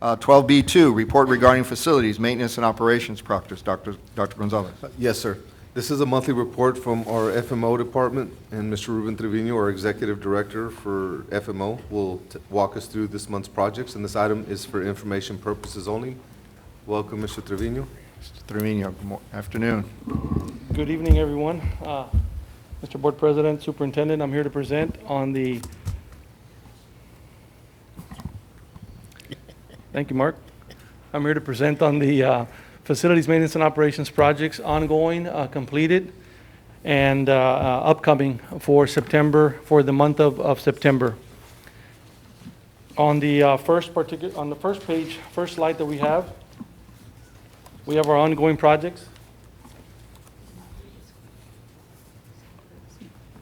12B2, report regarding facilities, maintenance and operations practice. Dr. Gonzalez. Yes, sir. This is a monthly report from our FMO department, and Mr. Ruben Trevino, our Executive Director for FMO, will walk us through this month's projects, and this item is for information purposes only. Welcome, Mr. Trevino. Mr. Trevino, good afternoon. Good evening, everyone. Mr. Board President, Superintendent, I'm here to present on the, thank you, Mark. I'm here to present on the facilities maintenance and operations projects ongoing, completed, and upcoming for September, for the month of September. On the first page, first slide that we have our ongoing projects.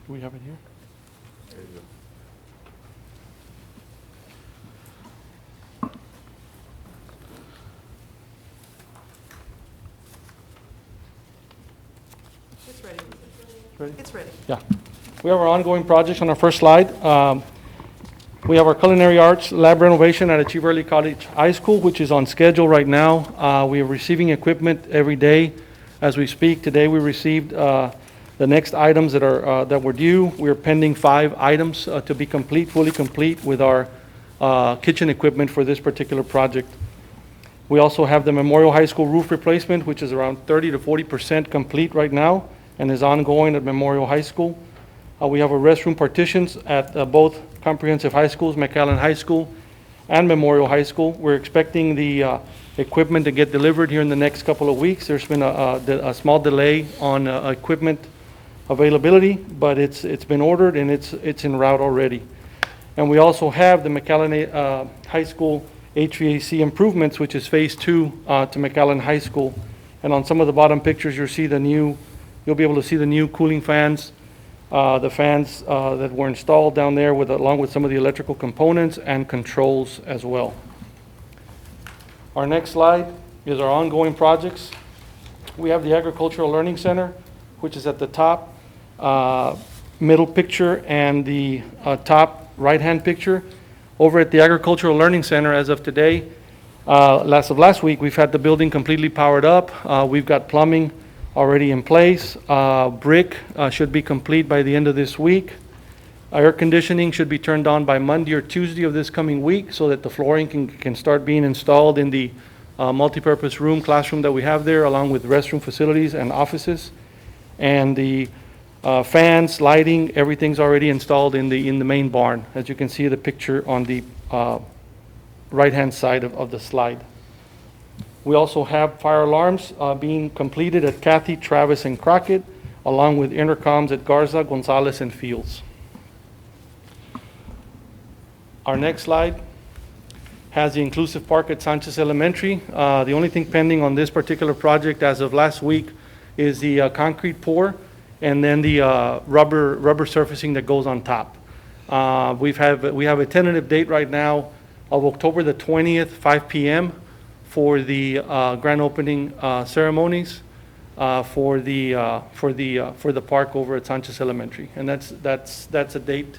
Do we have it here? There you go. It's ready. Ready? It's ready. Yeah. We have our ongoing projects on our first slide. We have our culinary arts lab renovation at Achiever Early College High School, which is on schedule right now. We are receiving equipment every day as we speak. Today we received the next items that are that were due. We are pending 5 items to be complete, fully complete with our kitchen equipment for this particular project. We also have the Memorial High School roof replacement, which is around 30 to 40% complete right now and is ongoing at Memorial High School. We have our restroom partitions at both comprehensive high schools, McAllen High School and Memorial High School. We're expecting the equipment to get delivered here in the next couple of weeks. There's been a small delay on equipment availability, but it's been ordered and it's en route already. And we also have the McAllen High School HVAC improvements, which is phase 2 to McAllen High School. And on some of the bottom pictures, you'll be able to see the new cooling fans, the fans that were installed down there along with some of the electrical components and controls as well. Our next slide is our ongoing projects. We have the Agricultural Learning Center, which is at the top middle picture and the top right-hand picture. Over at the Agricultural Learning Center, as of today, last week, we've had the building completely powered up. We've got plumbing already in place. Brick should be complete by the end of this week. Air conditioning should be turned on by Monday or Tuesday of this coming week so that the flooring can start being installed in the multipurpose classroom that we have there, along with restroom facilities and offices. And the fans, lighting, everything's already installed in the main barn, as you can see the picture on the right-hand side of the slide. We also have fire alarms being completed at Cathy, Travis, and Crockett, along with intercoms at Garza, Gonzalez, and Fields. Our next slide has the inclusive park at Sanchez Elementary. The only thing pending on this particular project as of last week is the concrete pour and then the rubber surfacing that goes on top. We have a tentative date right now of October the 20th, 5 p.m. for the grand opening ceremonies for the park over at Sanchez Elementary, and that's a date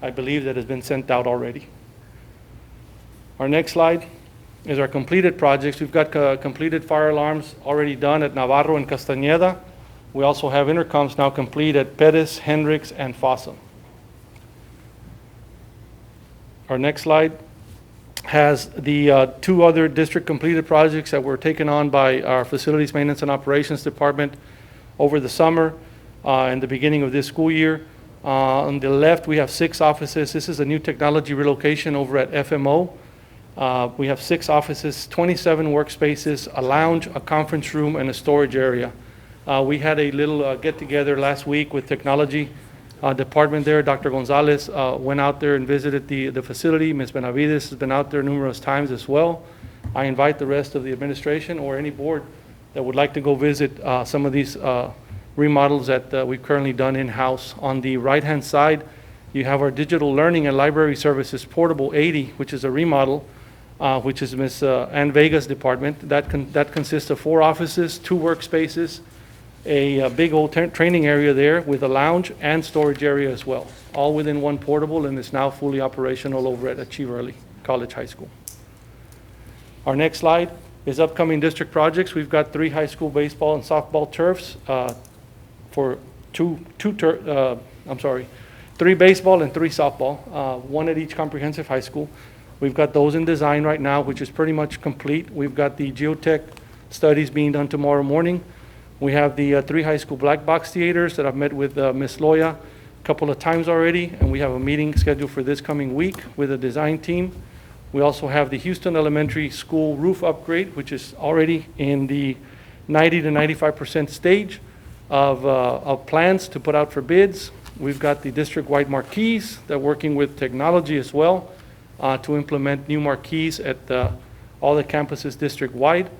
I believe that has been sent out already. Our next slide is our completed projects. We've got completed fire alarms already done at Navarro and Castañeda. We also have intercoms now complete at Pettis, Hendricks, and Fossa. Our next slide has the 2 other district completed projects that were taken on by our Facilities Maintenance and Operations Department over the summer and the beginning of this school year. On the left, we have 6 offices. This is a new technology relocation over at FMO. We have 6 offices, 27 workspaces, a lounge, a conference room, and a storage area. We had a little get-together last week with technology department there. Dr. Gonzalez went out there and visited the facility. Ms. Benavides has been out there numerous times as well. I invite the rest of the administration or any board that would like to go visit some of these remodels that we've currently done in-house. On the right-hand side, you have our digital learning and library services portable 80, which is a remodel, which is Ms. Ann Vega's department. That consists of 4 offices, 2 workspaces, a big old training area there with a lounge and storage area as well, all within one portable, and is now fully operational over at Achiever Early College High School. Our next slide is upcoming district projects. We've got 3 high school baseball and softball turfs for 3 baseball and 3 softball, 1 at each comprehensive high school. We've got those in design right now, which is pretty much complete. We've got the geotech studies being done tomorrow morning. We have the 3 high school black box theaters that I've met with Ms. Loya a couple of times already, and we have a meeting scheduled for this coming week with the design team. We also have the Houston Elementary School roof upgrade, which is already in the 90 to 95% stage of plans to put out for bids. We've got the district-wide marquees. They're working with technology as well to implement new marquees at all the campuses district-wide.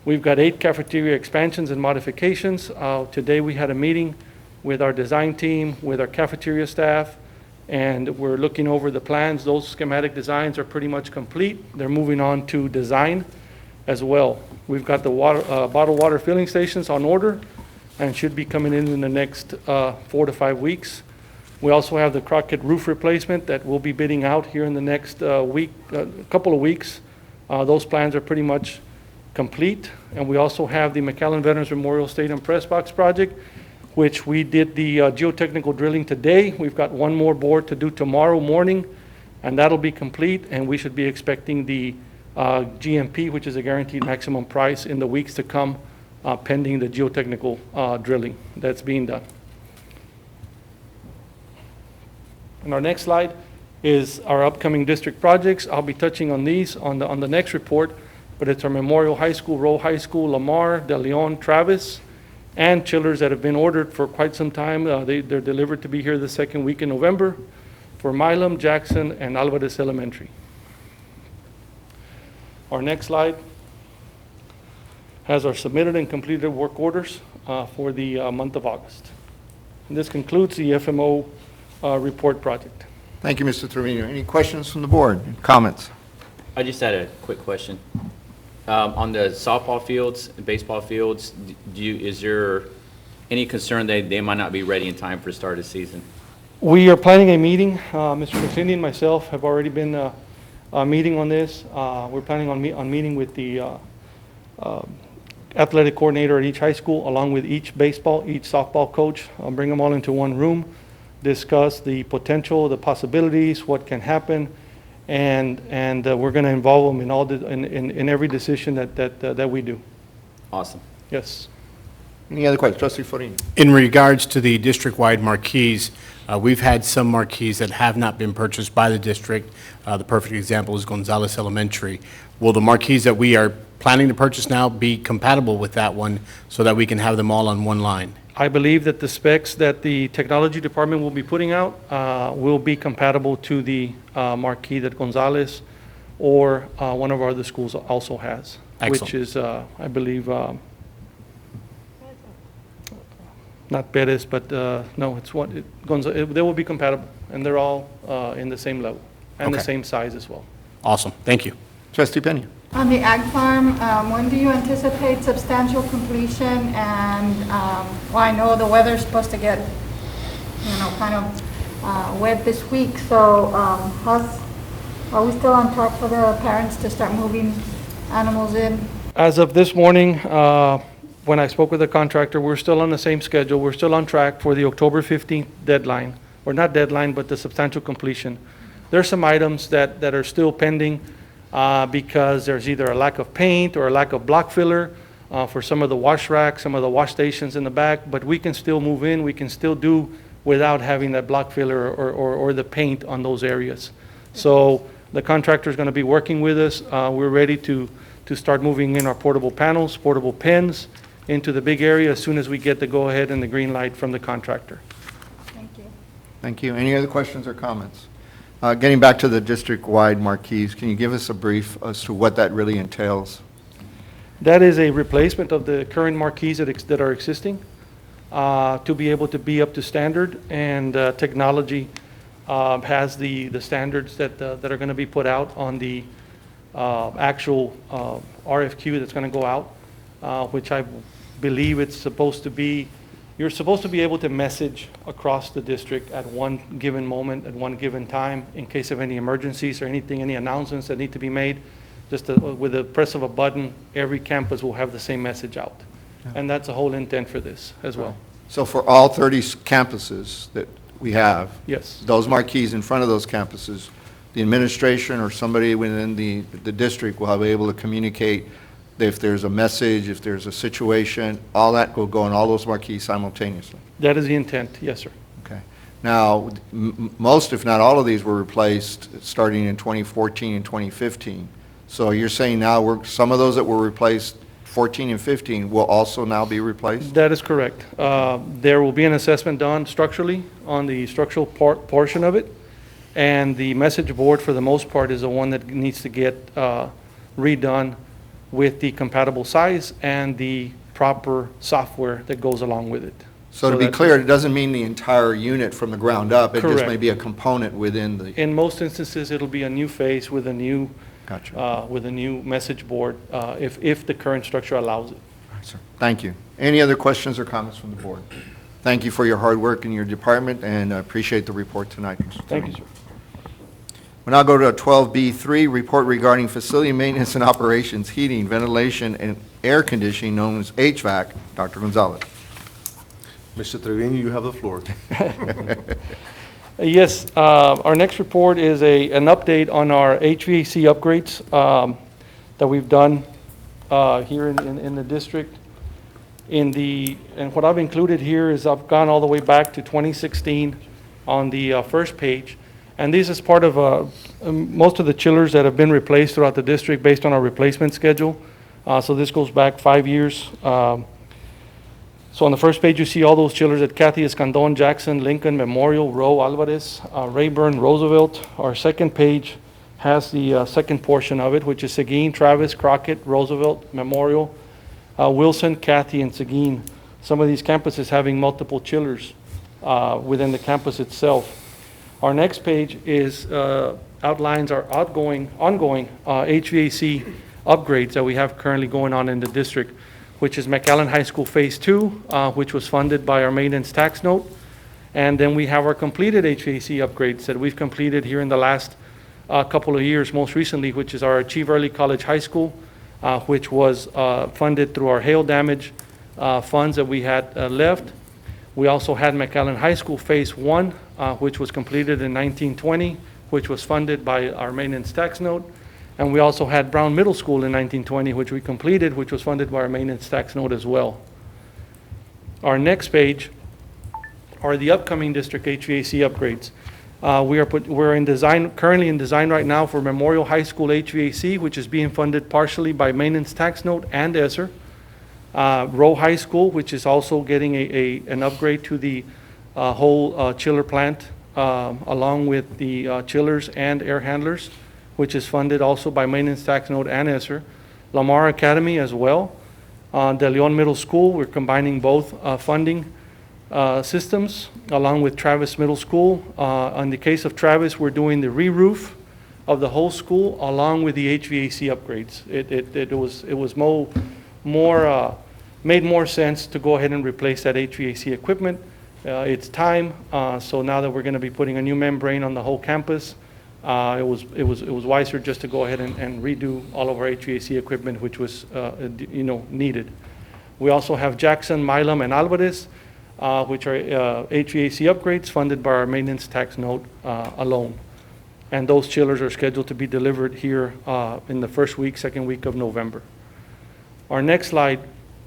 We've got 8 cafeteria expansions and modifications. Today we had a meeting with our design team, with our cafeteria staff, and we're looking over the plans. Those schematic designs are pretty much complete. They're moving on to design as well. We've got the bottled water filling stations on order and should be coming in the next 4 to 5 weeks. We also have the Crockett roof replacement that we'll be bidding out here in the next couple of weeks. Those plans are pretty much complete. And we also have the McAllen Veterans Memorial Stadium Press Box project, which we did the geotechnical drilling today. We've got 1 more board to do tomorrow morning, and that'll be complete, and we should be expecting the GMP, which is a guaranteed maximum price, in the weeks to come, pending the geotechnical drilling that's being done. And our next slide is our upcoming district projects. I'll be touching on these on the next report, but it's our Memorial High School, Rowe High School, Lamar, De Leon, Travis, and chillers that have been ordered for quite some time. They're delivered to be here the 2nd week in November for Milam, Jackson, and Alvarez Elementary. Our next slide has our submitted and completed work orders for the month of August. And this concludes the FMO report project. Thank you, Mr. Trevino. Any questions from the board? Comments? I just had a quick question. On the softball fields, baseball fields, is there any concern that they might not be ready in time for the start of the season? We are planning a meeting. Mr. McClinty and myself have already been meeting on this. We're planning on meeting with the athletic coordinator at each high school, along with each baseball, each softball coach. I'll bring them all into one room, discuss the potential, the possibilities, what can happen, and we're going to involve them in all in every decision that we do. Awesome. Yes. Any other questions? Trustee Farina. In regards to the district-wide marquees, we've had some marquees that have not been purchased by the district. The perfect example is Gonzales Elementary. Will the marquees that we are planning to purchase now be compatible with that one so that we can have them all on one line? I believe that the specs that the technology department will be putting out will be compatible to the marquee that Gonzales or one of our other schools also has. Excellent. Which is, I believe, not Perez, but no, it's what, they will be compatible, and they're all in the same level and the Okay. same size as well. Awesome, thank you. Trustee Pena. On the ag farm, when do you anticipate substantial completion? And, well, I know the weather's supposed to get, kind of wet this week, so are we still on track for the parents to start moving animals in? As of this morning, when I spoke with the contractor, we're still on the same schedule. We're still on track for the October 15th deadline, or not deadline, but the substantial completion. There's some items that are still pending because there's either a lack of paint or a lack of block filler for some of the wash racks, some of the wash stations in the back, but we can still move in, we can still do without having that block filler or the paint on those areas. So the contractor is going to be working with us. We're ready to start moving in our portable panels, portable pens into the big area as soon as we get the go-ahead and the green light from the contractor. Thank you. Thank you. Any other questions or comments? Getting back to the district-wide marquees, can you give us a brief as to what that really entails? That is a replacement of the current marquees that are existing to be able to be up to standard, and technology has the standards that are going to be put out on the actual RFQ that's going to go out, which I believe it's supposed to be. You're supposed to be able to message across the district at one given moment, at one given time, in case of any emergencies or anything, any announcements that need to be made. Just with the press of a button, every campus will have the same message out. And that's the whole intent for this as well. So for all 30 campuses that we have, Yes. those marquees in front of those campuses, the administration or somebody within the district will be able to communicate if there's a message, if there's a situation, all that will go on all those marquees simultaneously. That is the intent, yes, sir. Okay. Now, most, if not all of these were replaced starting in 2014 and 2015. So you're saying now some of those that were replaced 14 and 15 will also now be replaced? That is correct. There will be an assessment done structurally on the structural portion of it, and the message board, for the most part, is the one that needs to get redone with the compatible size and the proper software that goes along with it. So to be that's- clear, it doesn't mean the entire unit from the ground up. It just Correct. may be a component within the, In most instances, it'll be a new face with a new, gotcha. with a new message board, if the current structure allows it. All right, sir. Thank you. Any other questions or comments from the board? Thank you for your hard work in your department, and I appreciate the report tonight, Mr. Thank you, Chairman. sir. We'll now go to 12B3, report regarding facility maintenance and operations, heating, ventilation, and air conditioning, known as HVAC. Dr. Gonzalez. Mr. Trevino, you have the floor. Yes, our next report is an update on our HVAC upgrades that we've done here in the district. And what I've included here is I've gone all the way back to 2016 on the first page. And this is part of most of the chillers that have been replaced throughout the district based on our replacement schedule. So this goes back 5 years. So on the first page, you see all those chillers at Cathy Escandon, Jackson, Lincoln, Memorial, Rowe, Alvarez, Rayburn, Roosevelt. Our second page has the second portion of it, which is Seguin, Travis, Crockett, Roosevelt, Memorial, Wilson, Cathy, and Seguin. Some of these campuses having multiple chillers within the campus itself. Our next page outlines our ongoing HVAC upgrades that we have currently going on in the district, which is McAllen High School Phase 2, which was funded by our maintenance tax note. And then we have our completed HVAC upgrades that we've completed here in the last couple of years, most recently, which is our Achieve Early College High School, which was funded through our hail damage funds that we had left. We also had McAllen High School Phase 1, which was completed in 1920, which was funded by our maintenance tax note. And we also had Brown Middle School in 1920, which we completed, which was funded by our maintenance tax note as well. Our next page are the upcoming district HVAC upgrades. We're currently in design right now for Memorial High School HVAC, which is being funded partially by maintenance tax note and ESSER. Rowe High School, which is also getting an upgrade to the whole chiller plant, along with the chillers and air handlers, which is funded also by maintenance tax note and ESSER. Lamar Academy as well. De Leon Middle School, we're combining both funding systems along with Travis Middle School. In the case of Travis, we're doing the re-roof of the whole school along with the HVAC upgrades. It was made more sense to go ahead and replace that HVAC equipment. It's time, so now that we're going to be putting a new membrane on the whole campus, it was wiser just to go ahead and redo all of our HVAC equipment, which was needed. We also have Jackson, Milam, and Alvarez, which are HVAC upgrades funded by our maintenance tax note alone. And those chillers are scheduled to be delivered here in the second week of November. Our next slide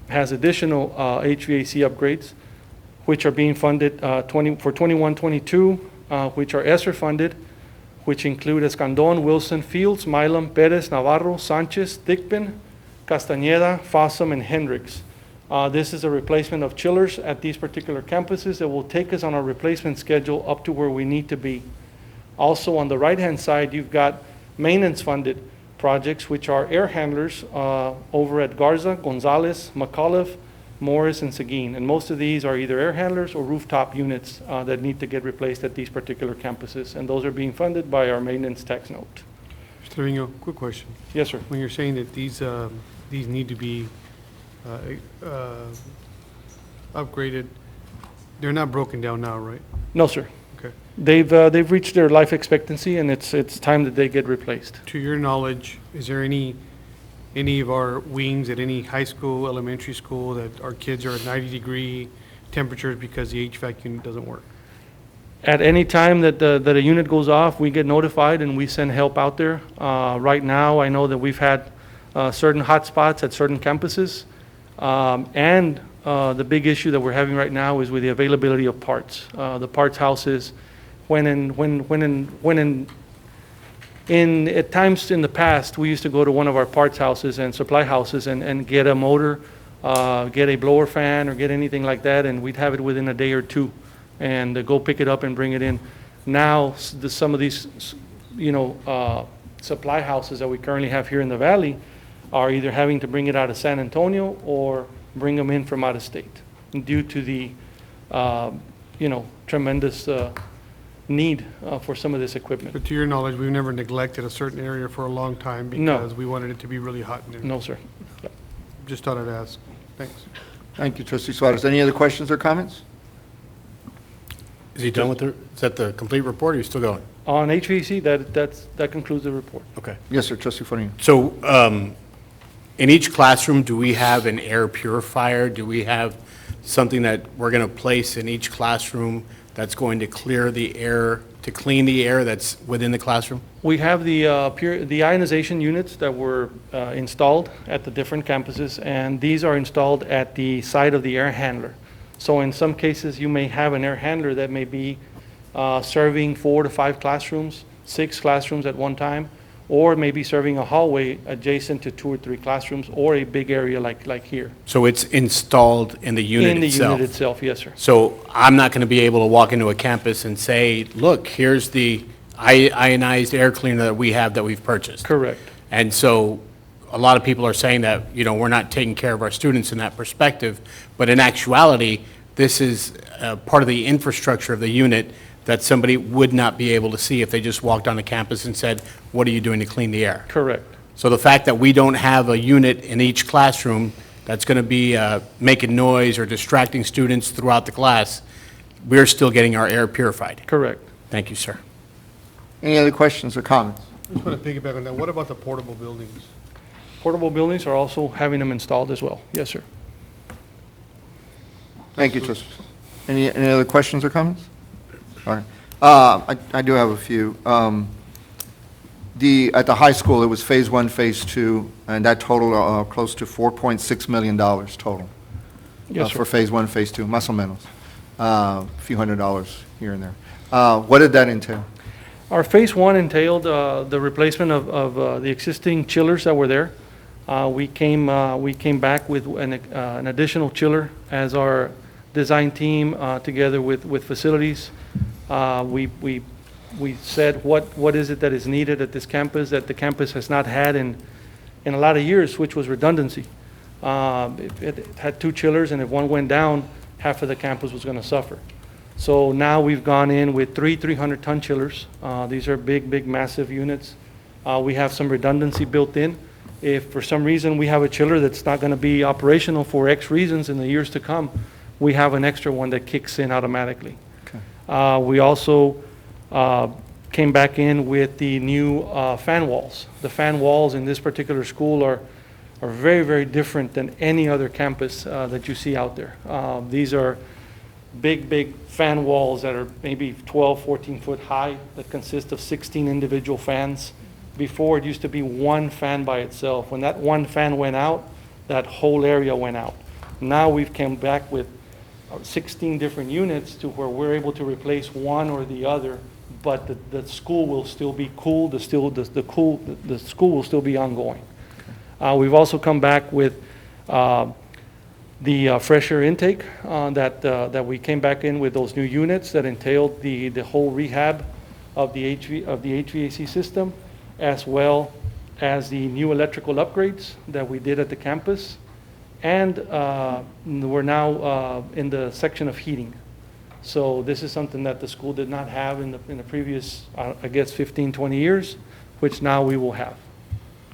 has additional HVAC upgrades, which are being funded for 21-22, which are ESSER funded, which include Escandon, Wilson, Fields, Milam, Perez, Navarro, Sanchez, Thigpen, Castañeda, Fossum, and Hendricks. This is a replacement of chillers at these particular campuses that will take us on our replacement schedule up to where we need to be. Also, on the right-hand side, you've got maintenance-funded projects, which are air handlers over at Garza, Gonzalez, McAuliffe, Morris, and Seguin. And most of these are either air handlers or rooftop units that need to get replaced at these particular campuses. And those are being funded by our maintenance tax note. Mr. Trevino, quick question. Yes, sir. When you're saying that these need to be upgraded, they're not broken down now, right? No, sir. Okay. They've reached their life expectancy, and it's time that they get replaced. To your knowledge, is there any of our wings at any high school, elementary school, that our kids are at 90-degree temperatures because the HVAC unit doesn't work? At any time that a unit goes off, we get notified and we send help out there. Right now, I know that we've had certain hot spots at certain campuses. And the big issue that we're having right now is with the availability of parts. The parts houses, at times in the past, we used to go to one of our parts houses and supply houses and get a motor, get a blower fan, or get anything like that, and we'd have it within a day or two, and go pick it up and bring it in. Now, some of these, supply houses that we currently have here in the valley are either having to bring it out of San Antonio or bring them in from out of state due to the, tremendous need for some of this equipment. But to your knowledge, we've never neglected a certain area for a long time No. because we wanted it to be really hot in there. No, sir. Just thought I'd ask. Thanks. Thank you, trustee Suarez. Any other questions or comments? Is he done with is that the complete report, or are you still going? On HVAC, that concludes the report. Okay. Yes, sir, trustee Florino. So, in each classroom, do we have an air purifier? Do we have something that we're going to place in each classroom that's going to clear the air, to clean the air that's within the classroom? We have the ionization units that were installed at the different campuses, and these are installed at the side of the air handler. So in some cases, you may have an air handler that may be serving 4 to 5 classrooms, 6 classrooms at one time, or maybe serving a hallway adjacent to 2 or 3 classrooms, or a big area like here. So it's installed in the unit itself? In the unit itself, yes, sir. So I'm not going to be able to walk into a campus and say, look, here's the ionized air cleaner that we have that we've purchased. Correct. And so a lot of people are saying that, we're not taking care of our students in that perspective, but in actuality, this is part of the infrastructure of the unit that somebody would not be able to see if they just walked on the campus and said, what are you doing to clean the air? Correct. So the fact that we don't have a unit in each classroom that's going to be making noise or distracting students throughout the class, we're still getting our air purified. Correct. Thank you, sir. Any other questions or comments? I just want to piggyback on that. What about the portable buildings? Portable buildings are also having them installed as well. Yes, sir. Thank you, trustee. Any other questions or comments? All right. I do have a few. At the high school, it was Phase 1, Phase 2, and that totaled close to $4.6 million total. Yes, For sir. Phase 1, Phase 2, más o menos. A few $100s here and there. What did that entail? Our Phase 1 entailed the replacement of the existing chillers that were there. We came back with an additional chiller as our design team, together with facilities. We said what is it that is needed at this campus that the campus has not had in a lot of years, which was redundancy. It had 2 chillers, and if one went down, half of the campus was going to suffer. So now we've gone in with 3 300-ton chillers. These are big, massive units. We have some redundancy built in. If for some reason we have a chiller that's not going to be operational for X reasons in the years to come, we have an extra one that kicks in automatically. Okay. We also came back in with the new fan walls. The fan walls in this particular school are very, very different than any other campus that you see out there. These are big fan walls that are maybe 12, 14 foot high that consist of 16 individual fans. Before, it used to be one fan by itself. When that one fan went out, that whole area went out. Now we've come back with 16 different units to where we're able to replace one or the other, but the school will still be cool, the school will still be ongoing. We've also come back with the fresh air intake that we came back in with those new units that entailed the whole rehab of the HVAC system, as well as the new electrical upgrades that we did at the campus. And we're now in the section of heating. So this is something that the school did not have in the previous, I guess, 15, 20 years, which now we will have.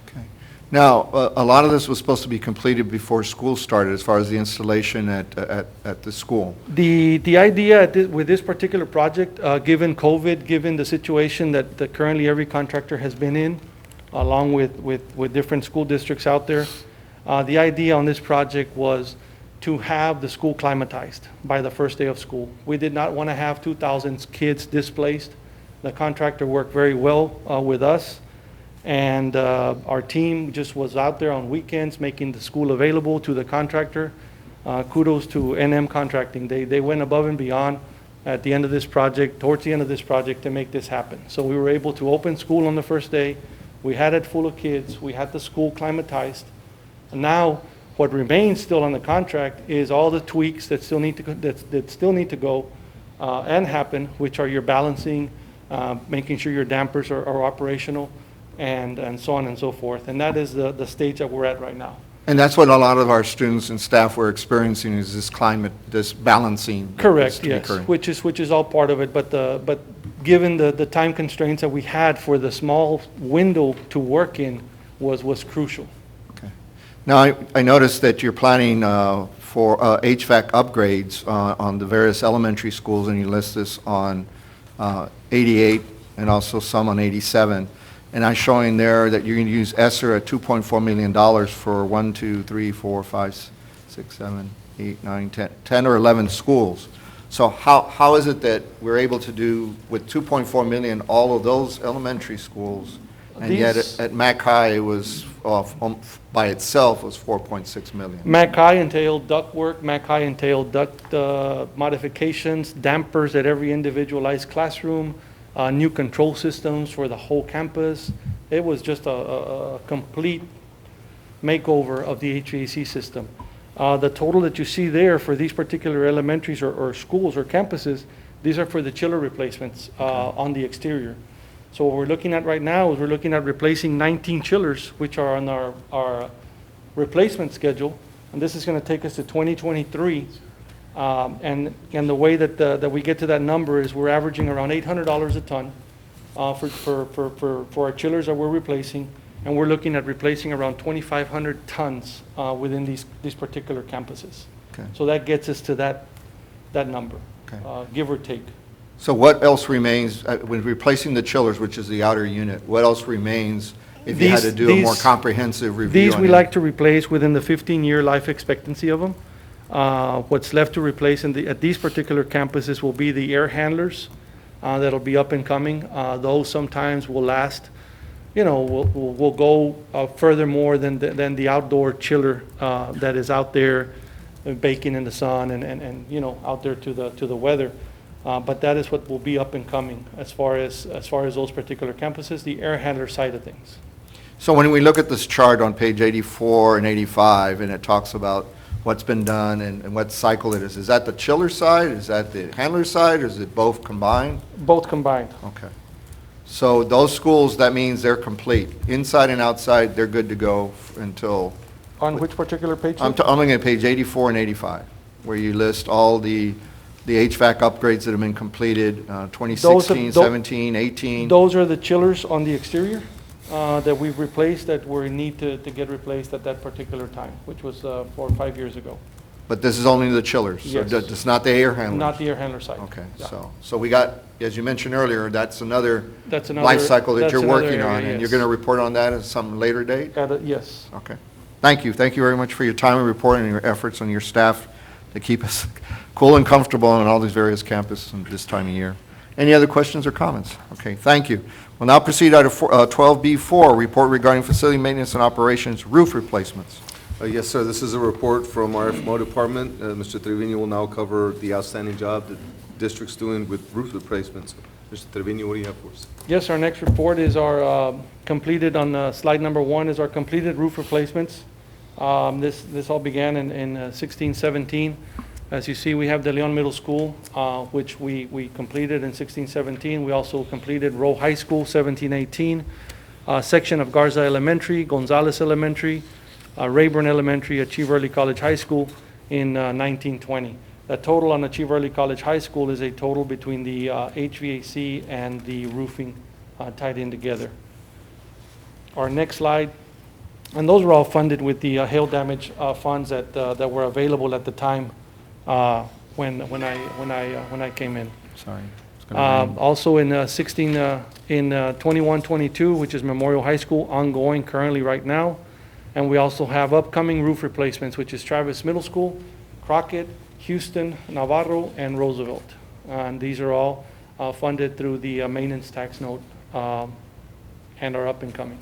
Okay. Now, a lot of this was supposed to be completed before school started, as far as the installation at the school. The idea with this particular project, given COVID, given the situation that currently every contractor has been in, along with different school districts out there, the idea on this project was to have the school climatized by the first day of school. We did not want to have 2,000 kids displaced. The contractor worked very well with us, and our team just was out there on weekends making the school available to the contractor. Kudos to NM Contracting. They went above and beyond at the end of this project, towards the end of this project, to make this happen. So we were able to open school on the first day. We had it full of kids. We had the school climatized. And now, what remains still on the contract is all the tweaks that still need to go and happen, which are your balancing, making sure your dampers are operational, and so on and so forth. And that is the stage that we're at right now. And that's what a lot of our students and staff were experiencing, is this climate, this balancing. Correct, that's yes, occurring. which is all part of it, but given the time constraints that we had for the small window to work in was crucial. Okay. Now, I noticed that you're planning for HVAC upgrades on the various elementary schools, and you list this on 88 and also some on 87. And I'm showing there that you're going to use ESSER at $2.4 million for 1, 2, 3, 4, 5, 6, 7, 8, 9, 10 or 11 schools. So how is it that we're able to do with 2.4 million all of those elementary schools, and yet These- at Mac High it was by itself was 4.6 million? Mac High entailed duct work, Mac High entailed duct modifications, dampers at every individualized classroom, new control systems for the whole campus. It was just a complete makeover of the HVAC system. The total that you see there for these particular elementaries or schools or campuses, these are for the chiller replacements on the exterior. So what we're looking at right now is we're looking at replacing 19 chillers, which are on our replacement schedule, and this is going to take us to 2023. And the way that we get to that number is we're averaging around $800 a ton for our chillers that we're replacing, and we're looking at replacing around 2,500 tons within these particular campuses. Okay. So that gets us to that number, Okay. Give or take. So what else remains, when replacing the chillers, which is the outer unit, what else remains if you had to do a more comprehensive review? These on we it? like to replace within the 15-year life expectancy of them. What's left to replace at these particular campuses will be the air handlers that'll be up and coming. Those sometimes will last, will go furthermore than the outdoor chiller that is out there baking in the sun and out there to the weather. But that is what will be up and coming as far as those particular campuses, the air handler side of things. So when we look at this chart on page 84 and 85, and it talks about what's been done and what cycle it is that the chiller side, is that the handler side, or is it both combined? Both combined. Okay. So those schools, that means they're complete. Inside and outside, they're good to go until, On which particular page? I'm looking at page 84 and 85, where you list all the HVAC upgrades that have been completed, 2016, 17, 18. Those are the chillers on the exterior that we've replaced, that were in need to get replaced at that particular time, which was 4 or 5 years ago. But this is only the chillers? Yes. So it's not the air handlers? Not the air handler side. Okay, Yeah. so we got, as you mentioned earlier, that's another That's another- life cycle that that's you're another working area, on, and you're yes. going to report on that at some later date? Yes. Okay. Thank you. Thank you very much for your time and report and your efforts and your staff to keep us cool and comfortable on all these various campuses at this time of year. Any other questions or comments? Okay, thank you. We'll now proceed to 12B4, report regarding facility maintenance and operations roof replacements. Yes, sir. This is a report from our FMO department. Mr. Trevino will now cover the outstanding job that district's doing with roof replacements. Mr. Trevino, what do you have for us? Yes, our next report is our completed, on slide number 1, is our completed roof replacements. This all began in 16, 17. As you see, we have the Leon Middle School, which we completed in 16, 17. We also completed Rowe High School, 17, 18. Section of Garza Elementary, Gonzalez Elementary, Rayburn Elementary, Achieve Early College High School in 19, 20. The total on Achieve Early College High School is a total between the HVAC and the roofing tied in together. Our next slide And those were all funded with the hail damage funds that were available at the time when I came in. Sorry. It's gonna rain. Also in 21-22, which is Memorial High School, ongoing currently right now. And we also have upcoming roof replacements, which is Travis Middle School, Crockett, Houston, Navarro, and Roosevelt. And these are all funded through the maintenance tax note and are up and coming.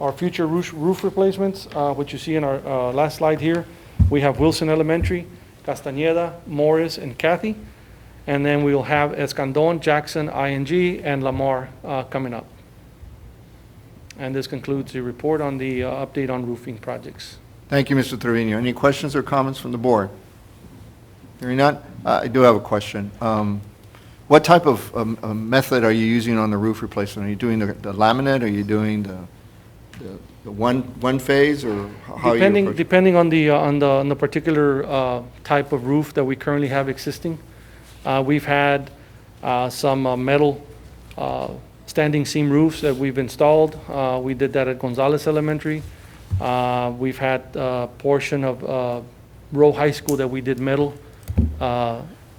Our future roof replacements, which you see in our last slide here, we have Wilson Elementary, Castañeda, Morris, and Kathy. And then we will have Escandon, Jackson, ING, and Lamar coming up. And this concludes the report on the update on roofing projects. Thank you, Mr. Trevino. Any questions or comments from the board? Hearing none, I do have a question. What type of method are you using on the roof replacement? Are you doing the laminate? Are you doing the one phase, or how are you approaching? Depending on the particular type of roof that we currently have existing. We've had some metal standing seam roofs that we've installed. We did that at Gonzalez Elementary. We've had a portion of Rowe High School that we did metal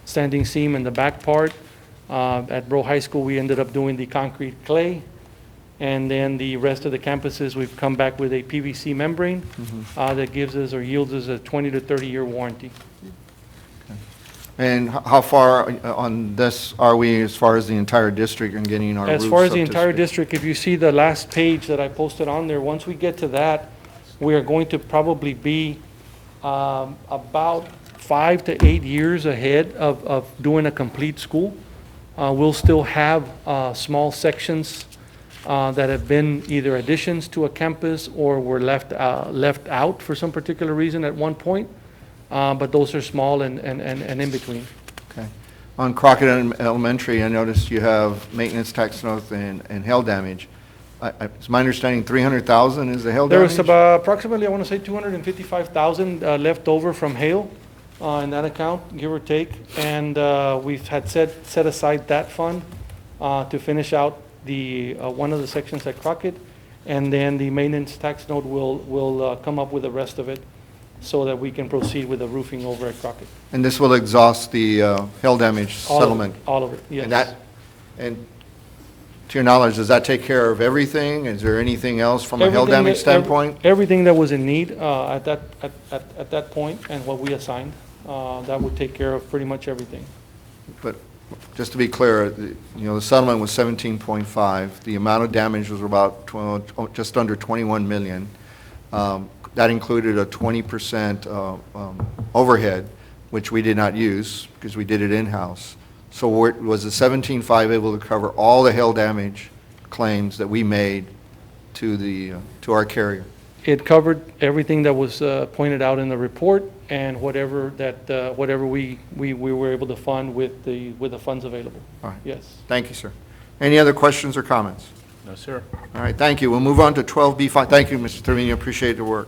standing seam in the back part. At Rowe High School, we ended up doing the concrete clay. And then the rest of the campuses, we've come back with a PVC membrane that gives us or yields us a 20 to 30-year warranty. And how far on this are we as far as the entire district and getting our roofs As far as up the to entire speed? district, if you see the last page that I posted on there, once we get to that, we are going to probably be about 5 to 8 years ahead of doing a complete school. We'll still have small sections that have been either additions to a campus or were left out for some particular reason at one point. But those are small and in between. Okay. On Crockett Elementary, I noticed you have maintenance tax note and hail damage. It's my understanding 300,000 is the hail There damage? was about approximately, I want to say, 255,000 left over from hail in that account, give or take. And we've had set aside that fund to finish out the one of the sections at Crockett. And then the maintenance tax note will come up with the rest of it, so that we can proceed with the roofing over at Crockett. And this will exhaust the hail damage settlement? All of it, yes. And to your knowledge, does that take care of everything? Is there anything else from a hail Everything damage standpoint? Everything that was in need at that point and what we assigned, that would take care of pretty much everything. But just to be clear, the settlement was 17.5. The amount of damage was about just under 21 million. That included a 20% overhead, which we did not use because we did it in-house. So was the 17.5 able to cover all the hail damage claims that we made to our carrier? It covered everything that was pointed out in the report and whatever we were able to fund with the funds available. All right. Yes. Thank you, sir. Any other questions or comments? No, sir. All right, thank you. We'll move on to 12B5. Thank you, Mr. Trevino, appreciate the work.